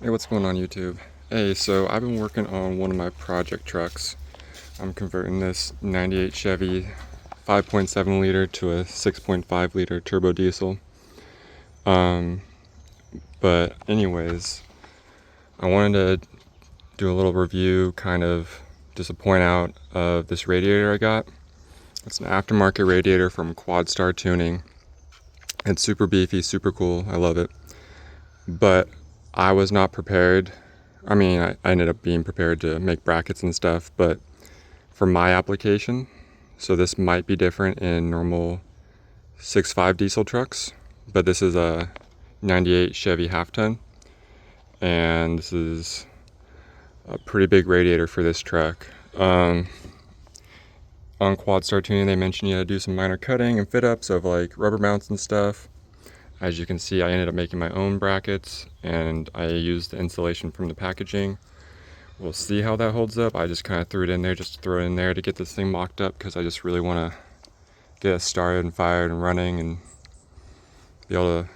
Hey, what's going on YouTube? Hey, so I've been working on one of my project trucks. I'm converting this 98 Chevy 5.7 liter to a 6.5 liter turbo diesel. Um, but anyways, I wanted to do a little review, kind of just a point out of this radiator I got. It's an aftermarket radiator from Quadstar Tuning. It's super beefy, super cool. I love it. But I was not prepared. I ended up being prepared to make brackets and stuff, but for my application, so this might be different in normal 6.5 diesel trucks, but this is a 98 Chevy half ton, and this is a pretty big radiator for this truck. On Quadstar Tuning, they mentioned you had to do some minor cutting and fit ups of like rubber mounts and stuff. As you can see, I ended up making my own brackets, and I used the insulation from the packaging. We'll see how that holds up. I just kind of threw it in there just to throw it in there to get this thing mocked up, because I just really want to get it started and fired and running and be able to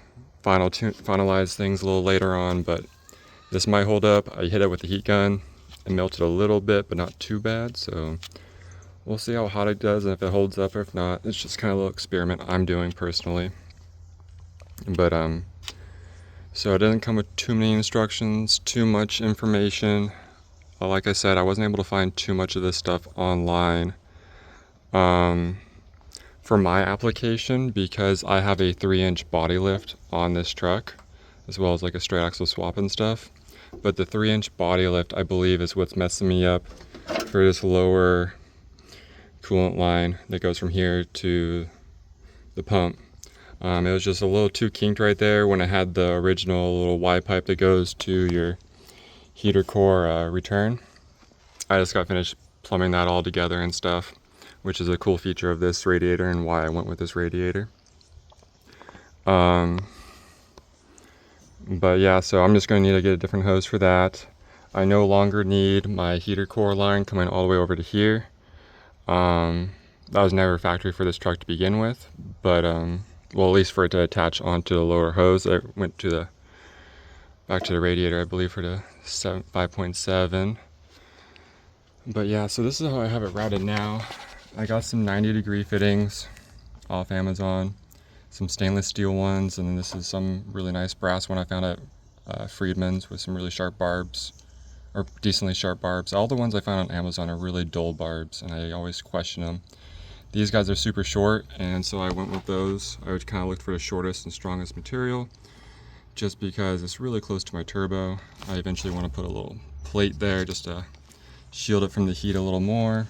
finalize things a little later on. But this might hold up. I hit it with the heat gun and melted a little bit, but not too bad. So we'll see how hot it does and if it holds up or if not. It's just kind of a little experiment I'm doing personally. But so it doesn't come with too many instructions, too much information. Like I said, I wasn't able to find too much of this stuff online for my application, because I have a 3-inch body lift on this truck, as well as like a straight axle swap and stuff. But the 3-inch body lift, I believe, is what's messing me up for this lower coolant line that goes from here to the pump. It was just a little too kinked right there when I had the original little Y pipe that goes to your heater core return. I just got finished plumbing that all together and stuff, which is a cool feature of this radiator and why I went with this radiator. But yeah, so I'm just going to need to get a different hose for that. I no longer need my heater core line coming all the way over to here. That was never factory for this truck to begin with, but well, at least for it to attach onto the lower hose. I went to back to the radiator, I believe, for the 5.7. But yeah, so this is how I have it routed now. I got some 90-degree fittings off Amazon, some stainless steel ones, and then this is some really nice brass one I found at Friedman's with some really sharp barbs, or decently sharp barbs. All the ones I found on Amazon are really dull barbs, and I always question them. These guys are super short, and so I went with those. I would kind of look for the shortest and strongest material, just because it's really close to my turbo. I eventually want to put a little plate there just to shield it from the heat a little more.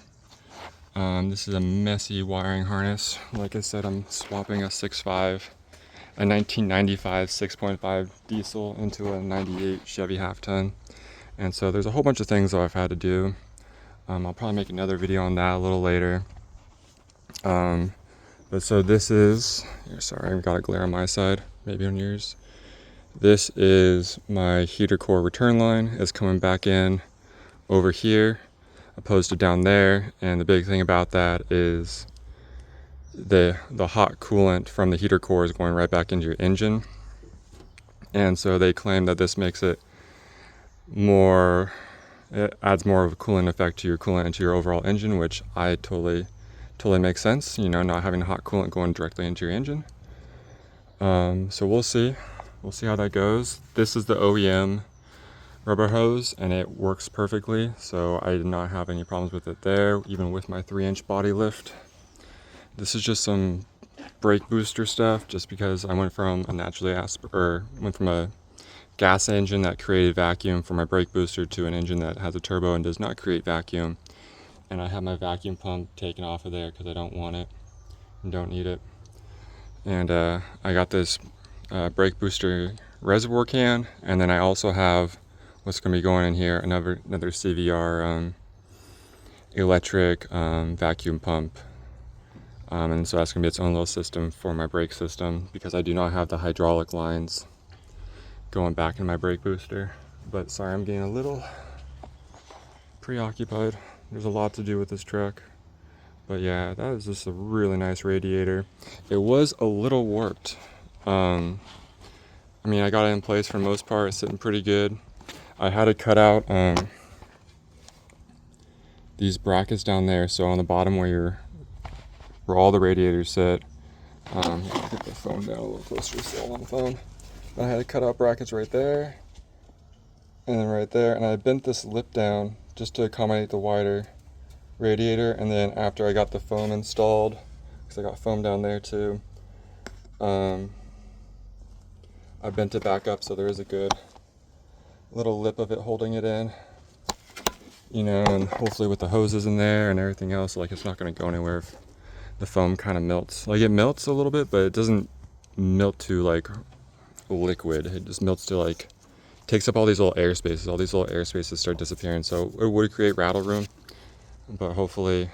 This is a messy wiring harness. Like I said, I'm swapping a 1995 6.5 diesel into a 98 Chevy half ton. And so there's a whole bunch of things that I've had to do. I'll probably make another video on that a little later. But so this is, sorry, I've got a glare on my side, maybe on yours. This is my heater core return line. It's coming back in over here opposed to down there, and the big thing about that is the hot coolant from the heater core is going right back into your engine. And so they claim that this makes it adds more of a cooling effect to your coolant and to your overall engine, which I totally makes sense, you know, not having hot coolant going directly into your engine. So we'll see how that goes. This is the OEM rubber hose, and it works perfectly, so I did not have any problems with it there, even with my 3-inch body lift. This is just some brake booster stuff, just because I went from a gas engine that created vacuum for my brake booster to an engine that has a turbo and does not create vacuum. And I have my vacuum pump taken off of there because I don't want it and don't need it. And I got this brake booster reservoir can, and then I also have what's going to be going in here, another CVR electric vacuum pump. And so that's going to be its own little system for my brake system, because I do not have the hydraulic lines going back in my brake booster. But sorry, I'm getting a little preoccupied. There's a lot to do with this truck. But yeah, that is just a really nice radiator. It was a little warped. I got it in place for the most part. It's sitting pretty good. I had to cut out these brackets down there, so on the bottom where all the radiators sit. I'll get the phone down a little closer still on the phone. I had to cut out brackets right there and then right there, and I bent this lip down just to accommodate the wider radiator. And then after I got the foam installed, because I got foam down there too, I bent it back up so there is a good little lip of it holding it in, you know, and hopefully with the hoses in there and everything else, like, it's not going to go anywhere if the foam kind of melts. Like, it melts a little bit, but it doesn't melt to like liquid. It just melts to like, takes up all these little air spaces. All these little air spaces start disappearing, so it would create rattle room, but hopefully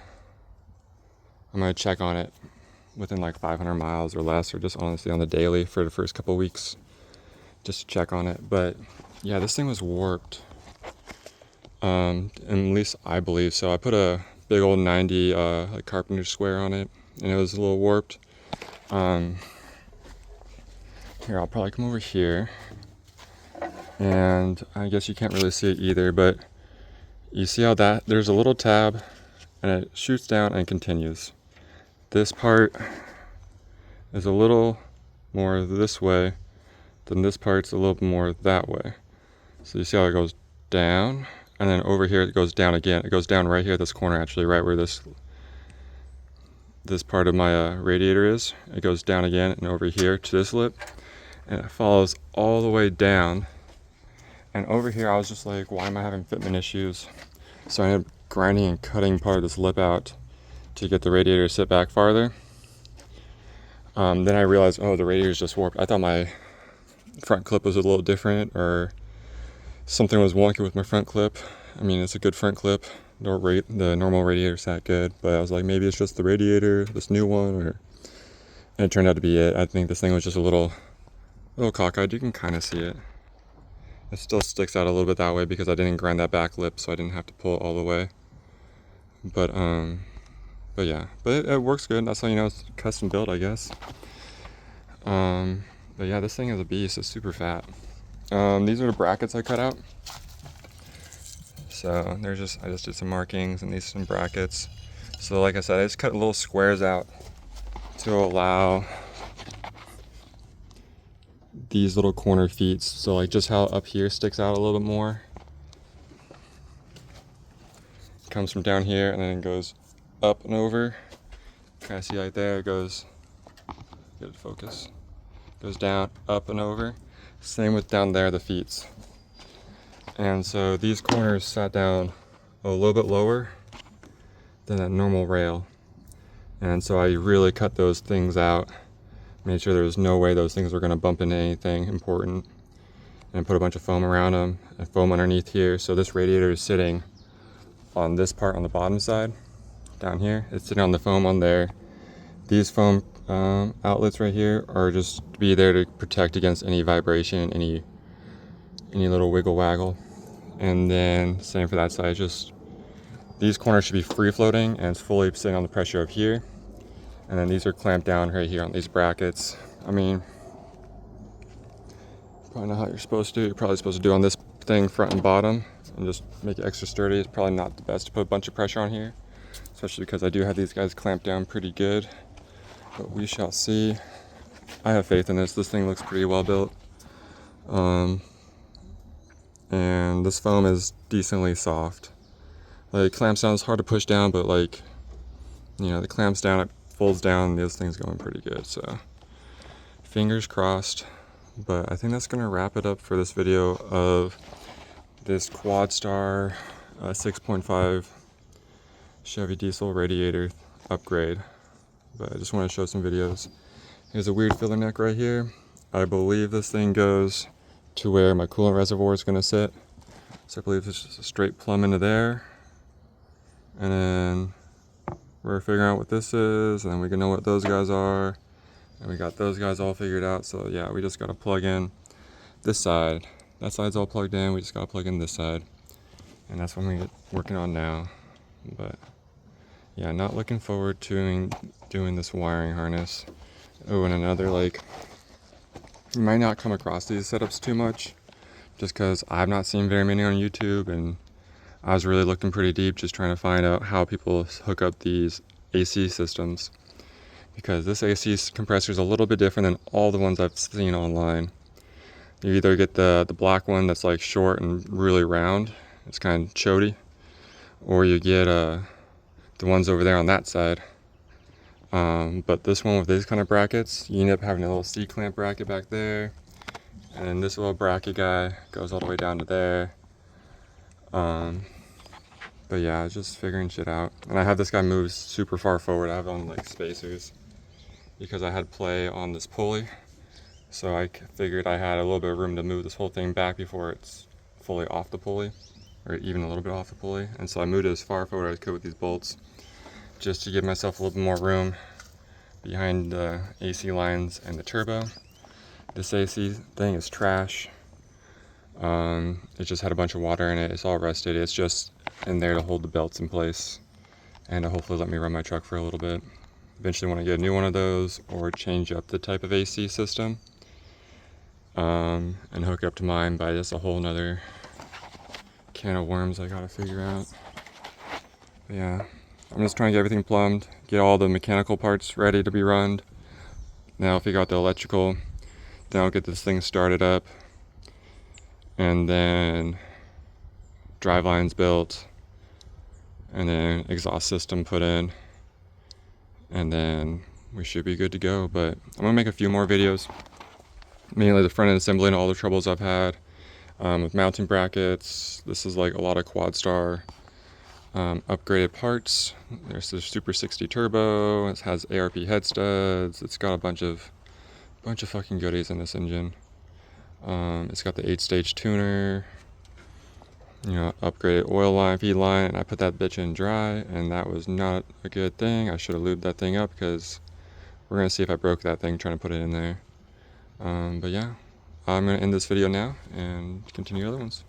I'm going to check on it within like 500 miles or less, or just honestly on the daily for the first couple weeks, just to check on it. But yeah, this thing was warped, and at least I believe so. I put a big old 90 like carpenter square on it, and it was a little warped. Here, I'll probably come over here, and I guess you can't really see it either, but you see how that there's a little tab and it shoots down and continues. This part is a little more this way, then this part's a little more that way. So you see how it goes down, and then over here it goes down again. It goes down right here, this corner actually, right where this part of my radiator is. It goes down again and over here to this lip, and it follows all the way down. And over here I was just like, why am I having fitment issues? So I ended up grinding and cutting part of this lip out to get the radiator to sit back farther. Then I realized, oh, the radiator's just warped. I thought my front clip was a little different, or something was wonky with my front clip. I mean, it's a good front clip. The normal radiator's that good, but I was like, maybe it's just the radiator, this new one, and it turned out to be it. I think this thing was just a little cockeyed. You can kind of see it. It still sticks out a little bit that way because I didn't grind that back lip, so I didn't have to pull it all the way. But yeah, but it works good. That's how you know it's custom built, I guess. But yeah, this thing is a beast. It's super fat. These are the brackets I cut out. So I just did some markings, and these are some brackets. So like I said, I just cut little squares out to allow these little corner feet. So like just how up here sticks out a little bit more. It comes from down here and then it goes up and over. Kind of see right there, it goes, get it focus. Goes down, up and over. Same with down there, the feet. And so these corners sat down a little bit lower than that normal rail. And so I really cut those things out, made sure there was no way those things were going to bump into anything important, and put a bunch of foam around them and foam underneath here. So this radiator is sitting on this part on the bottom side, down here. It's sitting on the foam on there. These foam outlets right here are just to be there to protect against any vibration, any little wiggle waggle. And then same for that side, just these corners should be free floating and it's fully sitting on the pressure of here. And then these are clamped down right here on these brackets. I mean, probably not how you're supposed to. You're probably supposed to do on this thing front and bottom and just make it extra sturdy. It's probably not the best to put a bunch of pressure on here, especially because I do have these guys clamped down pretty good. But we shall see. I have faith in this. This thing looks pretty well built. And this foam is decently soft. Like, it clamps down, it's hard to push down, but like, you know, the clamps down, it folds down, and this thing's going pretty good. So fingers crossed. But I think that's gonna wrap it up for this video of this quadstar 6.5 Chevy diesel radiator upgrade. But I just want to show some videos. Here's a weird filler neck right here. I believe this thing goes to where my coolant reservoir is going to sit. So I believe it's just a straight plumb into there. And then we're figuring out what this is, and then we can know what those guys are. And we got those guys all figured out. So yeah, we just got to plug in this side. That side's all plugged in. We just got to plug in this side. And that's what we get working on now. But yeah, not looking forward to doing this wiring harness. Oh, and another, like, you might not come across these setups too much just because I've not seen very many on YouTube, and I was really looking pretty deep just trying to find out how people hook up these AC systems, because this AC compressor is a little bit different than all the ones I've seen online. You either get the black one that's like short and really round, it's kind of chody, or you get the ones over there on that side. But this one with these kind of brackets, you end up having a little C-clamp bracket back there, and then this little bracket guy goes all the way down to there. But yeah, I was just figuring shit out. And I have this guy move super far forward. I have it on like spacers because I had play on this pulley. So I figured I had a little bit of room to move this whole thing back before it's fully off the pulley, or even a little bit off the pulley. And so I moved it as far forward as I could with these bolts, just to give myself a little bit more room behind the AC lines and the turbo. This AC thing is trash. It just had a bunch of water in it. It's all rusted. It's just in there to hold the belts in place and to hopefully let me run my truck for a little bit. Eventually want to get a new one of those or change up the type of AC system and hook it up to mine, but that's a whole nother can of worms I gotta figure out. But yeah, I'm just trying to get everything plumbed, get all the mechanical parts ready to be run. Now I'll figure out the electrical, then I'll get this thing started up, and then drive lines built, and then exhaust system put in, and then we should be good to go. But I'm gonna make a few more videos, mainly the front end assembly and all the troubles I've had with mounting brackets. This is like a lot of quadstar upgraded parts. There's the Super 60 turbo. It has ARP head studs. It's got a bunch of fucking goodies in this engine. It's got the 8-stage tuner, you know, upgraded oil line, feed line, and I put that bitch in dry, and that was not a good thing. I should have lubed that thing up, because we're gonna see if I broke that thing trying to put it in there. But yeah, I'm gonna end this video now and continue other ones.